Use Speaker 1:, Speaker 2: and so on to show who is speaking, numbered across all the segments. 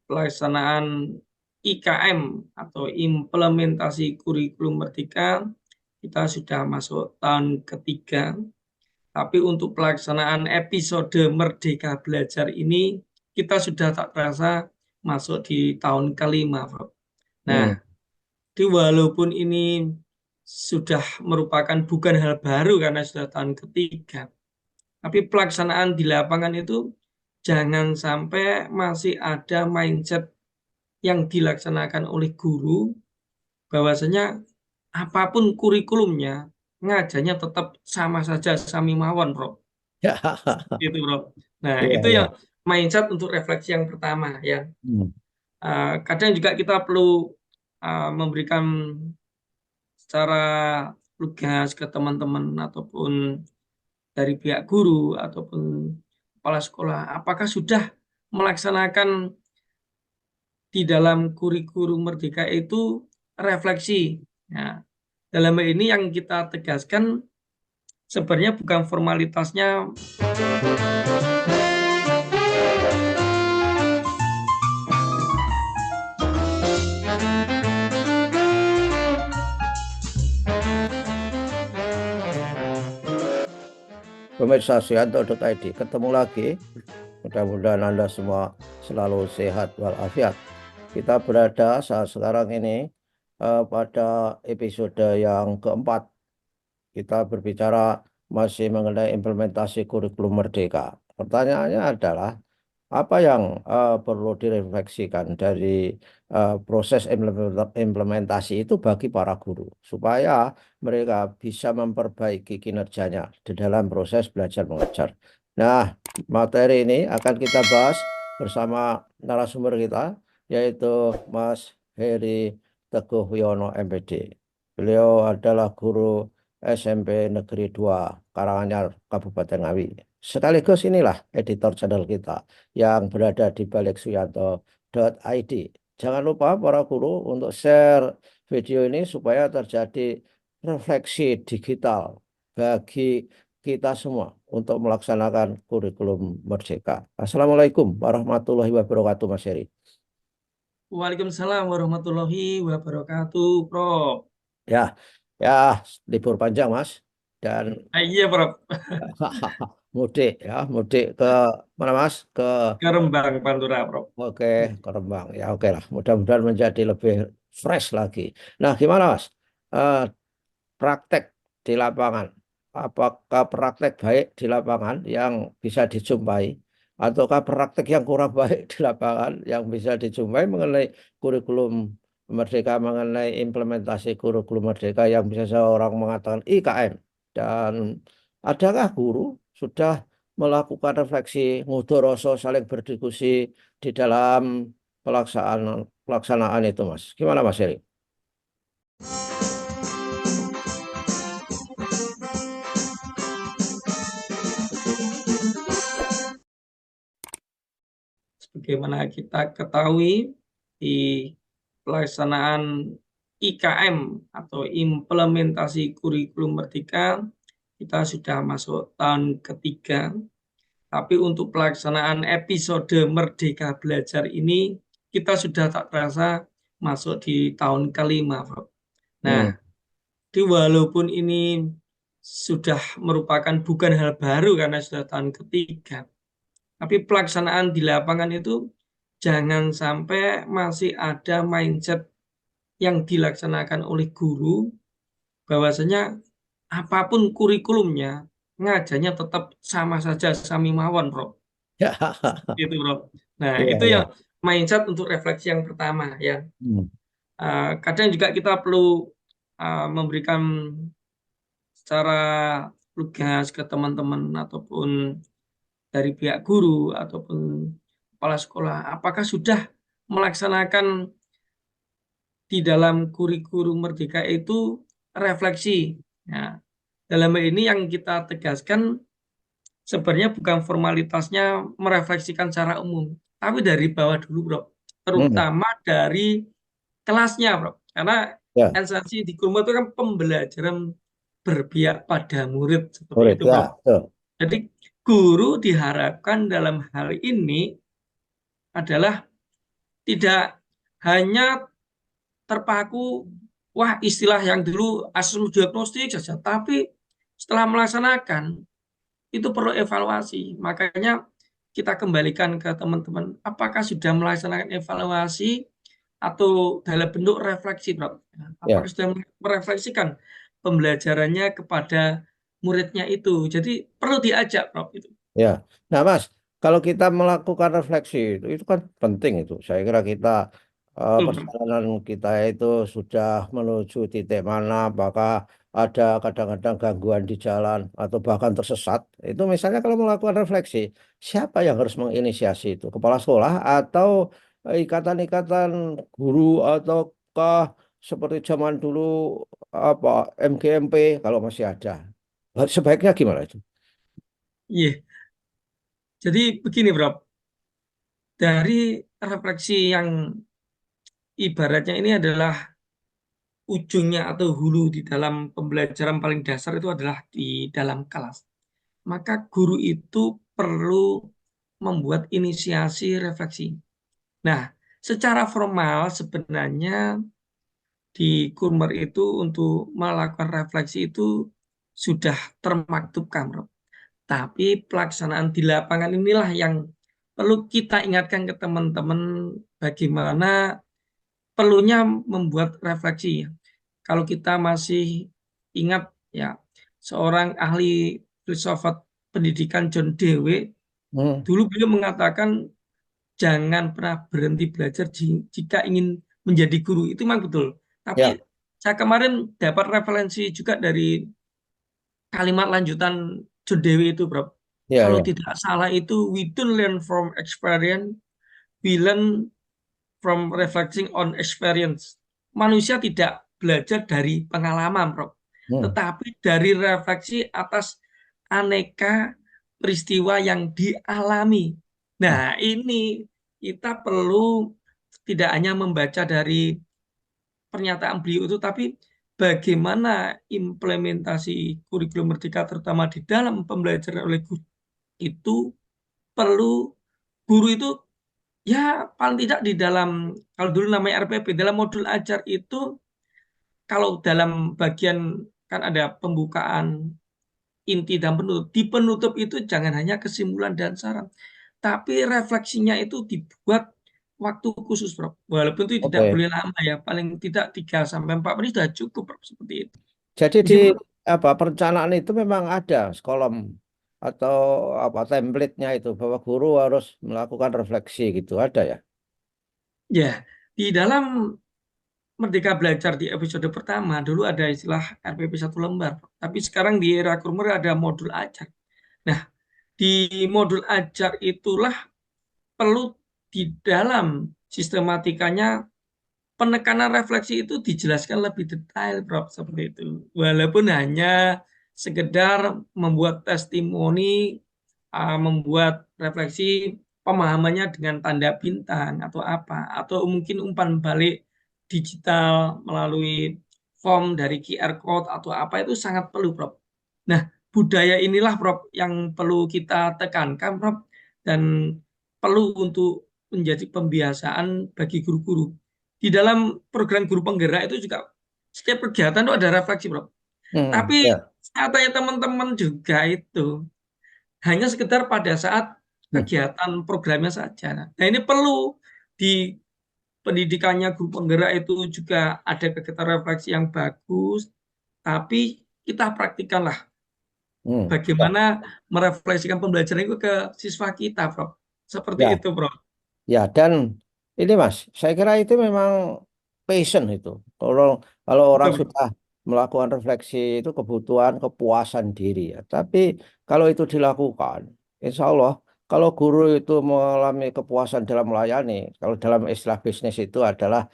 Speaker 1: pelaksanaan IKM atau implementasi kurikulum merdeka, kita sudah masuk tahun ketiga. Tapi untuk pelaksanaan episode Merdeka Belajar ini, kita sudah tak terasa masuk di tahun kelima, Bro.
Speaker 2: Hmm.
Speaker 1: Nah, walaupun ini sudah merupakan bukan hal baru karena sudah tahun ketiga, tapi pelaksanaan di lapangan itu jangan sampai masih ada mindset yang dilaksanakan oleh guru bahwasanya apapun kurikulumnya ngajarnya tetap sama saja sami mawon, Bro.
Speaker 2: Ya,
Speaker 1: Gitu, Bro. Nah,
Speaker 2: iya,
Speaker 1: itu
Speaker 2: iya.
Speaker 1: yang mindset untuk refleksi yang pertama ya.
Speaker 2: Hmm.
Speaker 1: Kadang juga kita perlu memberikan secara lugas ke teman-teman ataupun dari pihak guru ataupun kepala sekolah, apakah sudah melaksanakan di dalam kurikulum Merdeka itu refleksi. Nah, dalam hal ini yang kita tegaskan sebenarnya bukan formalitasnya.
Speaker 2: Pemirsa Suyanto.id, ketemu lagi. Mudah-mudahan Anda semua selalu sehat walafiat. Kita berada saat sekarang ini pada episode yang keempat. Kita berbicara masih mengenai implementasi kurikulum merdeka. Pertanyaannya adalah, apa yang perlu direfleksikan dari proses implementasi itu bagi para guru supaya mereka bisa memperbaiki kinerjanya di dalam proses belajar mengajar. Nah, materi ini akan kita bahas bersama narasumber kita, yaitu Mas Heri Teguh Wiono MPD. Beliau adalah guru SMP Negeri 2 Karanganyar, Kabupaten Ngawi. Sekaligus inilah editor channel kita yang berada di balik suyanto.id. Jangan lupa para guru untuk share video ini supaya terjadi refleksi digital bagi kita semua untuk melaksanakan kurikulum merdeka. Assalamualaikum warahmatullahi wabarakatuh, Mas Heri.
Speaker 1: Waalaikumsalam warahmatullahi wabarakatuh, Prof.
Speaker 2: Ya, ya, libur panjang, Mas. Dan
Speaker 1: Iya, Prof.
Speaker 2: mudik ya, mudik ke mana, Mas? Ke
Speaker 1: Ke Rembang, Pantura, Prof.
Speaker 2: Oke, ke Rembang. Ya, oke lah. Mudah-mudahan menjadi lebih fresh lagi. Nah, gimana, Mas? Eh, Praktek di lapangan. Apakah praktek baik di lapangan yang bisa dijumpai, ataukah praktek yang kurang baik di lapangan yang bisa dijumpai mengenai kurikulum merdeka, mengenai implementasi kurikulum merdeka yang bisa seorang mengatakan IKM? Dan adakah guru sudah melakukan refleksi, ngudoroso, saling berdiskusi di dalam pelaksanaan itu, Mas? Gimana, Mas Heri?
Speaker 1: Sebagaimana kita ketahui di pelaksanaan IKM atau implementasi kurikulum merdeka, kita sudah masuk tahun ketiga. Tapi untuk pelaksanaan episode Merdeka Belajar ini, kita sudah tak terasa masuk di tahun kelima, Prof.
Speaker 2: Hmm.
Speaker 1: Nah, walaupun ini sudah merupakan bukan hal baru karena sudah tahun ketiga, tapi pelaksanaan di lapangan itu jangan sampai masih ada mindset yang dilaksanakan oleh guru bahwasanya apapun kurikulumnya ngajarnya tetap sama saja sami mawon, Bro.
Speaker 2: Ya,
Speaker 1: Gitu, Bro. Nah,
Speaker 2: iya,
Speaker 1: itu
Speaker 2: iya.
Speaker 1: yang mindset untuk refleksi yang pertama ya.
Speaker 2: Hmm.
Speaker 1: Kadang juga kita perlu memberikan secara lugas ke teman-teman ataupun dari pihak guru ataupun kepala sekolah, apakah sudah melaksanakan di dalam kurikulum merdeka itu refleksi. Nah, dalam hal ini yang kita tegaskan sebenarnya bukan formalitasnya merefleksikan secara umum, tapi dari bawah dulu, Bro.
Speaker 2: Hmm.
Speaker 1: Terutama dari kelasnya, Bro. Karena
Speaker 2: Ya,
Speaker 1: esensi di kurikulum itu kan pembelajaran berpihak pada murid seperti
Speaker 2: murid
Speaker 1: itu,
Speaker 2: ya,
Speaker 1: Bro.
Speaker 2: betul.
Speaker 1: Jadi guru diharapkan dalam hal ini adalah tidak hanya terpaku, wah istilah yang dulu asesmen diagnostik saja, tapi setelah melaksanakan itu perlu evaluasi. Makanya kita kembalikan ke teman-teman, apakah sudah melaksanakan evaluasi atau dalam bentuk refleksi, Bro? Apakah
Speaker 2: Ya,
Speaker 1: sudah merefleksikan pembelajarannya kepada muridnya itu? Jadi perlu diajak, Bro, itu.
Speaker 2: ya. Nah, Mas, kalau kita melakukan refleksi itu kan penting itu. Saya kira kita
Speaker 1: Betul, Bro.
Speaker 2: perjalanan kita itu sudah menuju titik mana, apakah ada kadang-kadang gangguan di jalan atau bahkan tersesat. Itu misalnya kalau melakukan refleksi, siapa yang harus menginisiasi itu? Kepala sekolah atau ikatan-ikatan guru ataukah seperti zaman dulu apa MGMP kalau masih ada? Sebaiknya gimana itu?
Speaker 1: Iya. Jadi begini, Bro. Dari refleksi yang ibaratnya ini adalah ujungnya atau hulu di dalam pembelajaran paling dasar itu adalah di dalam kelas. Maka guru itu perlu membuat inisiasi refleksi. Nah, secara formal sebenarnya di Kurmer itu untuk melakukan refleksi itu sudah termaktubkan, Bro. Tapi pelaksanaan di lapangan inilah yang perlu kita ingatkan ke teman-teman bagaimana perlunya membuat refleksi. Kalau kita masih ingat ya, seorang ahli filsafat pendidikan John Dewey
Speaker 2: Hmm,
Speaker 1: dulu beliau mengatakan jangan pernah berhenti belajar jika ingin menjadi guru. Itu memang betul. Tapi
Speaker 2: ya.
Speaker 1: saya kemarin dapat referensi juga dari kalimat lanjutan John Dewey itu, Bro.
Speaker 2: Ya,
Speaker 1: Kalau
Speaker 2: ya.
Speaker 1: tidak salah itu we don't learn from experience, we learn from reflecting on experience. Manusia tidak belajar dari pengalaman, Bro,
Speaker 2: Hmm.
Speaker 1: tetapi dari refleksi atas aneka peristiwa yang dialami.
Speaker 2: Hmm.
Speaker 1: Nah, ini kita perlu tidak hanya membaca dari pernyataan beliau itu, tapi bagaimana implementasi kurikulum Merdeka terutama di dalam pembelajaran oleh guru itu perlu guru itu ya paling tidak di dalam kalau dulu namanya RPP dalam modul ajar itu kalau dalam bagian kan ada pembukaan inti dan penutup. Di penutup itu jangan hanya kesimpulan dan saran, tapi refleksinya itu dibuat waktu khusus, Bro. Walaupun itu tidak
Speaker 2: Oke.
Speaker 1: boleh lama ya, paling tidak 3 sampai 4 menit sudah cukup, Bro, seperti itu.
Speaker 2: Jadi di
Speaker 1: Jadi perlu
Speaker 2: apa perencanaan itu memang ada kolom atau apa template-nya itu bahwa guru harus melakukan refleksi gitu ada ya.
Speaker 1: ya di dalam Merdeka Belajar di episode pertama dulu ada istilah RPP 1 lembar, tapi sekarang di era Kurmer ada modul ajar. Nah, di modul ajar itulah perlu di dalam sistematikanya penekanan refleksi itu dijelaskan lebih detail, Prof, seperti itu. Walaupun hanya sekedar membuat testimoni, membuat refleksi pemahamannya dengan tanda bintang atau apa, atau mungkin umpan balik digital melalui form dari QR code atau apa itu sangat perlu, Prof. Nah, budaya inilah, Prof, yang perlu kita tekankan, Prof, dan perlu untuk menjadi pembiasaan bagi guru-guru di dalam program guru penggerak itu juga setiap kegiatan itu ada refleksi, Bro. Tapi
Speaker 2: Ya.
Speaker 1: saya tanya teman-teman juga itu hanya sekedar pada saat
Speaker 2: Hmm.
Speaker 1: kegiatan programnya saja. Nah, ini perlu di pendidikannya guru penggerak itu juga ada kegiatan refleksi yang bagus, tapi kita praktikanlah
Speaker 2: Hmm. Ya.
Speaker 1: bagaimana merefleksikan pembelajaran itu ke siswa kita, Bro. Seperti
Speaker 2: Ya.
Speaker 1: itu, Bro.
Speaker 2: Ya, dan ini Mas, saya kira itu memang passion itu. Kalau kalau orang
Speaker 1: Betul, Bro.
Speaker 2: sudah melakukan refleksi itu kebutuhan kepuasan diri ya. Tapi kalau itu dilakukan, insya Allah kalau guru itu mengalami kepuasan dalam melayani, kalau dalam istilah bisnis itu adalah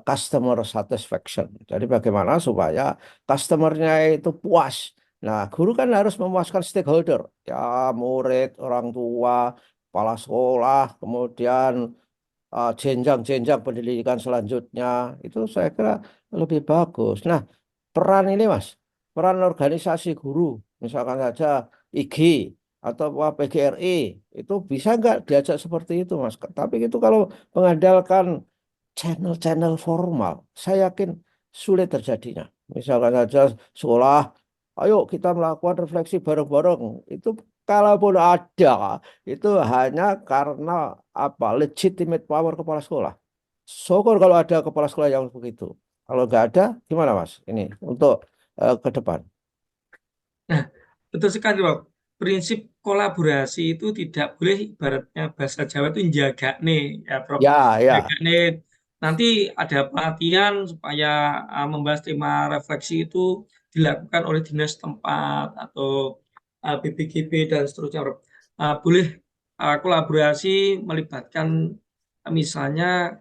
Speaker 2: customer satisfaction. Jadi bagaimana supaya customernya itu puas. Nah, guru kan harus memuaskan stakeholder, ya murid, orang tua, kepala sekolah, kemudian jenjang-jenjang pendidikan selanjutnya, itu saya kira lebih bagus. Nah, peran ini Mas, peran organisasi guru, misalkan saja IGI atau PGRI itu bisa nggak diajak seperti itu, Mas? Tapi itu kalau mengandalkan channel-channel formal, saya yakin sulit terjadinya. Misalkan saja sekolah, ayo kita melakukan refleksi bareng-bareng. Itu kalaupun ada, itu hanya karena apa? Legitimate power kepala sekolah. Syukur kalau ada kepala sekolah yang begitu. Kalau nggak ada, gimana Mas? Ini untuk ke depan.
Speaker 1: Nah, betul sekali, Rob. Prinsip kolaborasi itu tidak boleh ibaratnya bahasa Jawa itu jaga nih, ya, Rob.
Speaker 2: Ya,
Speaker 1: Jaga
Speaker 2: ya,
Speaker 1: nih. Nanti ada pelatihan supaya membahas tema refleksi itu dilakukan oleh dinas tempat atau BPGB dan seterusnya, Rob. Boleh kolaborasi melibatkan misalnya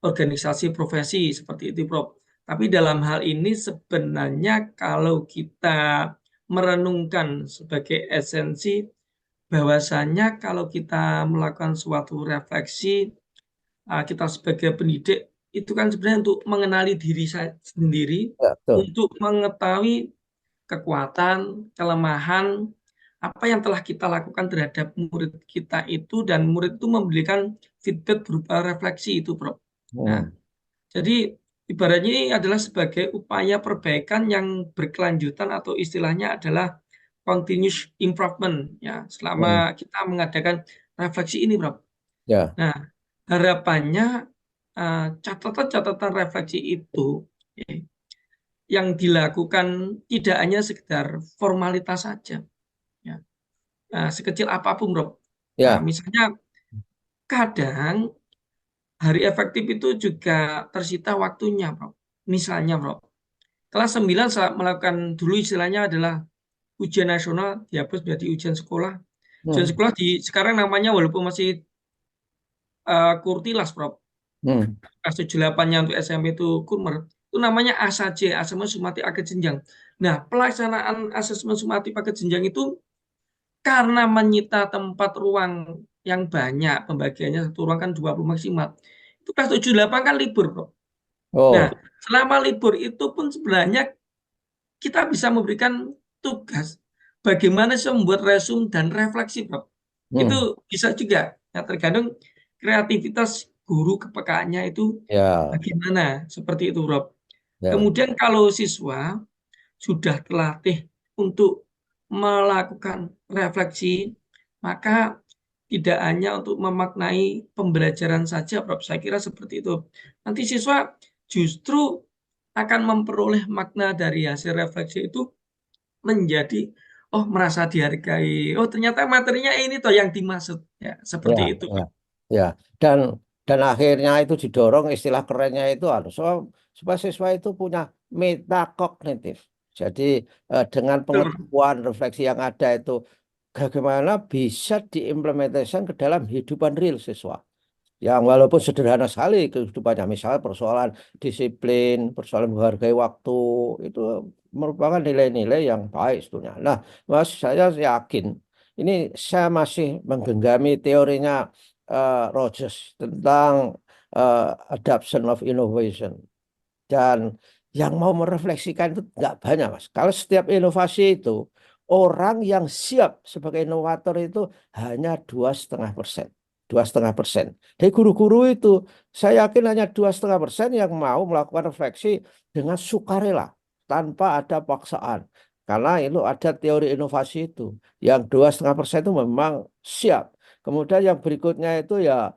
Speaker 1: organisasi profesi seperti itu, Prof. Tapi dalam hal ini sebenarnya kalau kita merenungkan sebagai esensi bahwasanya kalau kita melakukan suatu refleksi, kita sebagai pendidik itu kan sebenarnya untuk mengenali diri saya sendiri,
Speaker 2: ya, betul.
Speaker 1: untuk mengetahui kekuatan, kelemahan, apa yang telah kita lakukan terhadap murid kita itu, dan murid itu memberikan feedback berupa refleksi itu, Prof. Nah,
Speaker 2: Hmm,
Speaker 1: jadi ibaratnya ini adalah sebagai upaya perbaikan yang berkelanjutan atau istilahnya adalah continuous improvement ya selama
Speaker 2: hmm,
Speaker 1: kita mengadakan refleksi ini, Bro.
Speaker 2: ya,
Speaker 1: Nah, harapannya catatan-catatan refleksi itu eh, yang dilakukan tidak hanya sekedar formalitas saja ya. Sekecil apapun, Bro.
Speaker 2: ya,
Speaker 1: Misalnya kadang hari efektif itu juga tersita waktunya, Bro. Misalnya, Bro, kelas 9 saya melakukan dulu istilahnya adalah ujian nasional dihapus menjadi ujian sekolah. Ujian
Speaker 2: hmm,
Speaker 1: sekolah di sekarang namanya walaupun masih Kurtilas, Prof.
Speaker 2: hmm,
Speaker 1: Kelas 78-nya untuk SMP itu Kurmer. Itu namanya ASAJ, Asesmen Sumatif Paket Jenjang. Nah, pelaksanaan asesmen sumatif paket jenjang itu karena menyita tempat ruang yang banyak, pembagiannya satu ruang kan 20 maksimal. Itu kelas 78 kan libur, Prof. Nah,
Speaker 2: oh,
Speaker 1: selama libur itu pun sebenarnya kita bisa memberikan tugas bagaimana sih membuat resume dan refleksi, Prof. Itu
Speaker 2: hmm,
Speaker 1: bisa juga. Ya, tergantung kreativitas guru kepekaannya itu
Speaker 2: ya,
Speaker 1: bagaimana, seperti itu, Prof.
Speaker 2: ya,
Speaker 1: Kemudian kalau siswa sudah terlatih untuk melakukan refleksi, maka tidak hanya untuk memaknai pembelajaran saja, Prof. Saya kira seperti itu. Nanti siswa justru akan memperoleh makna dari hasil refleksi itu menjadi, oh, merasa dihargai. Oh, ternyata materinya ini toh yang dimaksud. Ya,
Speaker 2: ya,
Speaker 1: seperti itu,
Speaker 2: ya,
Speaker 1: Pak.
Speaker 2: ya. Dan akhirnya itu didorong istilah kerennya itu harus supaya siswa itu punya metakognitif. Jadi dengan
Speaker 1: Betul, Pak.
Speaker 2: pengetahuan refleksi yang ada itu bagaimana bisa diimplementasikan ke dalam kehidupan real siswa. Yang walaupun sederhana sekali kehidupannya, misalnya persoalan disiplin, persoalan menghargai waktu, itu merupakan nilai-nilai yang baik sebetulnya. Nah, Mas, saya yakin ini saya masih menggenggami teorinya Rogers tentang adoption of innovation. Dan yang mau merefleksikan itu nggak banyak, Mas. Kalau setiap inovasi itu, orang yang siap sebagai inovator itu hanya 2,5%. 2,5%. Dari guru-guru itu, saya yakin hanya 2,5% yang mau melakukan refleksi dengan sukarela, tanpa ada paksaan. Karena itu ada teori inovasi itu. Yang 2,5% itu memang siap. Kemudian yang berikutnya itu ya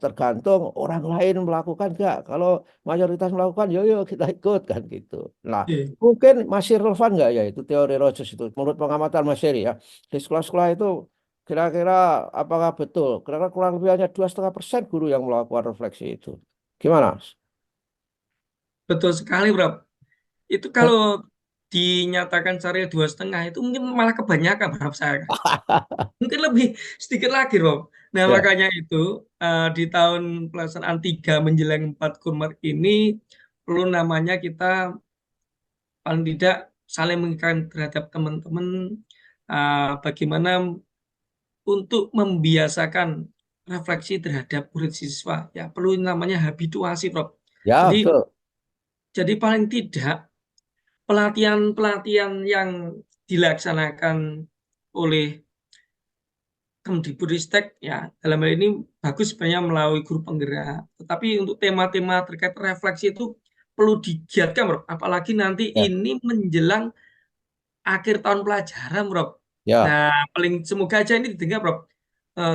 Speaker 2: tergantung orang lain melakukan nggak. Kalau mayoritas melakukan, yo yo kita ikut kan gitu. Nah,
Speaker 1: Oke.
Speaker 2: mungkin masih relevan nggak ya itu teori Rogers itu menurut pengamatan Mas Heri ya di sekolah-sekolah itu kira-kira apakah betul? Kira-kira kurang lebih hanya 2,5% guru yang melakukan refleksi itu. Gimana, Mas?
Speaker 1: Betul sekali, Bro. Itu kalau dinyatakan caranya 2,5 itu mungkin malah kebanyakan, Bro, saya. Mungkin lebih sedikit lagi, Rob. Nah,
Speaker 2: Ya,
Speaker 1: makanya itu di tahun pelaksanaan 3 menjelang 4 Kurmat ini perlu namanya kita paling tidak saling mengingatkan terhadap teman-teman bagaimana untuk membiasakan refleksi terhadap murid siswa. Ya, perlu namanya habituasi, Rob.
Speaker 2: ya
Speaker 1: Jadi
Speaker 2: betul.
Speaker 1: paling tidak pelatihan-pelatihan yang dilaksanakan oleh Kemdikbudristek ya dalam hal ini bagus sebenarnya melalui guru penggerak. Tetapi untuk tema-tema terkait refleksi itu perlu digiatkan, Bro. Apalagi nanti
Speaker 2: Ya,
Speaker 1: ini menjelang akhir tahun pelajaran, Bro.
Speaker 2: ya,
Speaker 1: Nah, paling semoga aja ini didengar, Bro.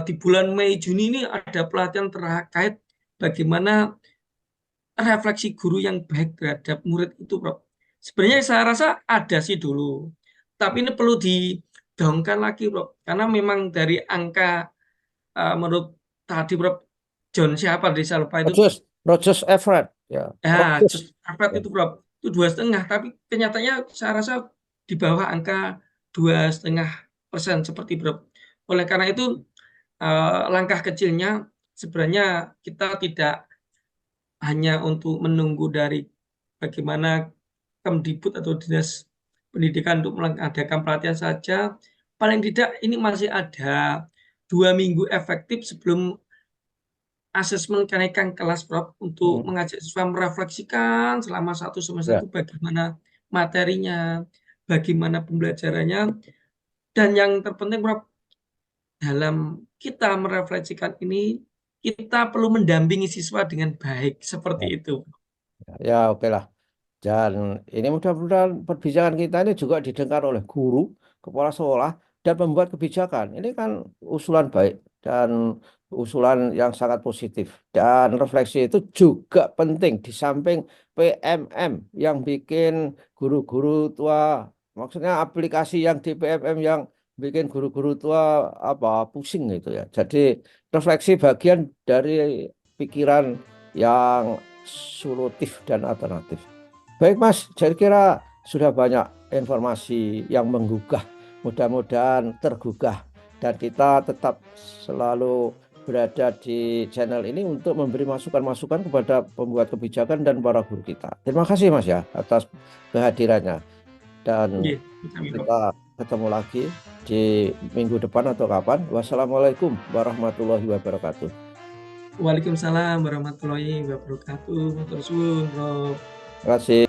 Speaker 1: Di bulan Mei Juni ini ada pelatihan terkait bagaimana refleksi guru yang baik terhadap murid itu, Bro. Sebenarnya saya rasa ada sih dulu, tapi ini perlu digaungkan lagi, Bro. Karena memang dari angka menurut tadi Bro John siapa di saya lupa itu,
Speaker 2: Rogers Everett, ya,
Speaker 1: ya
Speaker 2: Rogers,
Speaker 1: just perfect
Speaker 2: ya,
Speaker 1: itu Bro, itu 2,5, tapi kenyataannya saya rasa di bawah angka 2,5% seperti Bro. Oleh karena itu langkah kecilnya sebenarnya kita tidak hanya untuk menunggu dari bagaimana Kemdikbud atau Dinas Pendidikan untuk mengadakan pelatihan saja. Paling tidak ini masih ada 2 minggu efektif sebelum asesmen kenaikan kelas, Prof, untuk
Speaker 2: mm,
Speaker 1: mengajak siswa merefleksikan selama satu semester
Speaker 2: ya,
Speaker 1: itu bagaimana materinya, bagaimana pembelajarannya, dan yang terpenting, Prof, dalam kita merefleksikan ini, kita perlu mendampingi siswa dengan baik, seperti
Speaker 2: ya,
Speaker 1: itu.
Speaker 2: ya, oke lah. Dan ini mudah-mudahan perbincangan kita ini juga didengar oleh guru, kepala sekolah, dan pembuat kebijakan. Ini kan usulan baik dan usulan yang sangat positif. Dan refleksi itu juga penting di samping PMM yang bikin guru-guru tua, maksudnya aplikasi yang di PMM yang bikin guru-guru tua apa pusing gitu ya. Jadi refleksi bagian dari pikiran yang solutif dan alternatif. Baik Mas, saya kira sudah banyak informasi yang menggugah. Mudah-mudahan tergugah dan kita tetap selalu berada di channel ini untuk memberi masukan-masukan kepada pembuat kebijakan dan para guru kita. Terima kasih Mas ya atas kehadirannya dan
Speaker 1: Nggih, sami, Prof.
Speaker 2: kita ketemu lagi di minggu depan atau kapan. Wassalamualaikum warahmatullahi wabarakatuh.
Speaker 1: Waalaikumsalam warahmatullahi wabarakatuh. Matur suwun, Prof.
Speaker 2: Terima kasih.